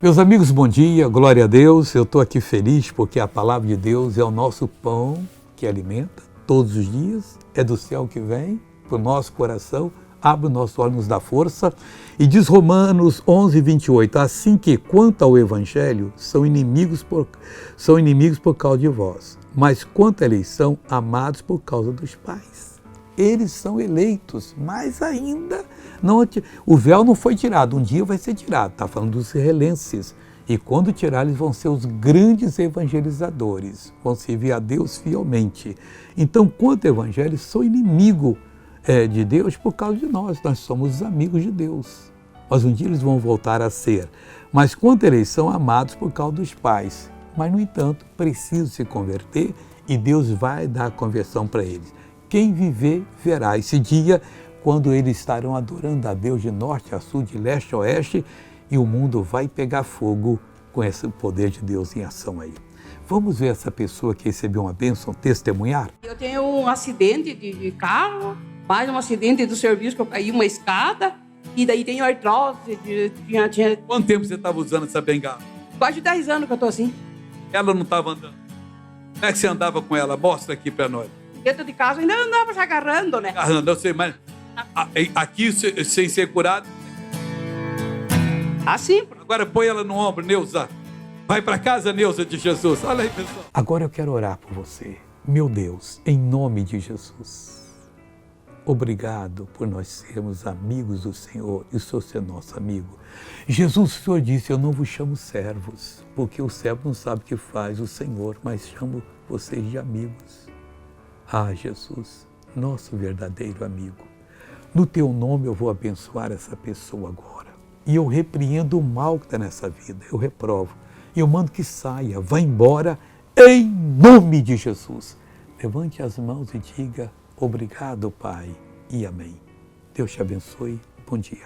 Meus amigos, bom dia, glória a Deus. Eu estou aqui feliz porque a palavra de Deus é o nosso pão que alimenta todos os dias, é do céu que vem para o nosso coração, abre o nosso olho, nos dá força. E diz Romanos 11, 28, assim que quanto ao Evangelho, são inimigos por causa de vós, mas quanto à eleição, amados por causa dos pais. Eles são eleitos, mas ainda não, o véu não foi tirado, um dia vai ser tirado, está falando dos israelenses. E quando tirar, eles vão ser os grandes evangelizadores, vão servir a Deus fielmente. Então, quanto ao evangelho, sou inimigo de Deus por causa de nós somos os amigos de Deus. Mas um dia eles vão voltar a ser. Mas quanto à eleição, amados por causa dos pais. Mas, no entanto, precisam se converter e Deus vai dar a conversão para eles. Quem viver, verá esse dia, quando eles estarão adorando a Deus de norte a sul, de leste a oeste, e o mundo vai pegar fogo com esse poder de Deus em ação aí. Vamos ver essa pessoa que recebeu uma bênção testemunhar? Eu tenho um acidente de carro, mais um acidente do serviço que eu caí uma escada, e daí tenho artrose. Quanto tempo você estava usando essa bengala? Quase de 10 anos que eu estou assim. Ela não estava andando. Como é que você andava com ela? Mostra aqui para nós. Dentro de casa ainda andava se agarrando, né? Agarrando, eu sei, mas aqui sem ser curado. Assim. Agora põe ela no ombro, Neuza. Vai para casa, Neuza de Jesus. Olha aí, pessoal. Agora eu quero orar por você. Meu Deus, em nome de Jesus. Obrigado por nós sermos amigos do Senhor e o Senhor ser nosso amigo. Jesus, o Senhor disse, eu não vos chamo servos, porque o servo não sabe o que faz o Senhor, mas chamo vocês de amigos. Ah, Jesus, nosso verdadeiro amigo, no Teu nome eu vou abençoar essa pessoa agora. E eu repreendo o mal que está nessa vida, eu reprovo. E eu mando que saia, vá embora, em nome de Jesus. Levante as mãos e diga, obrigado, Pai, e amém. Deus te abençoe, bom dia.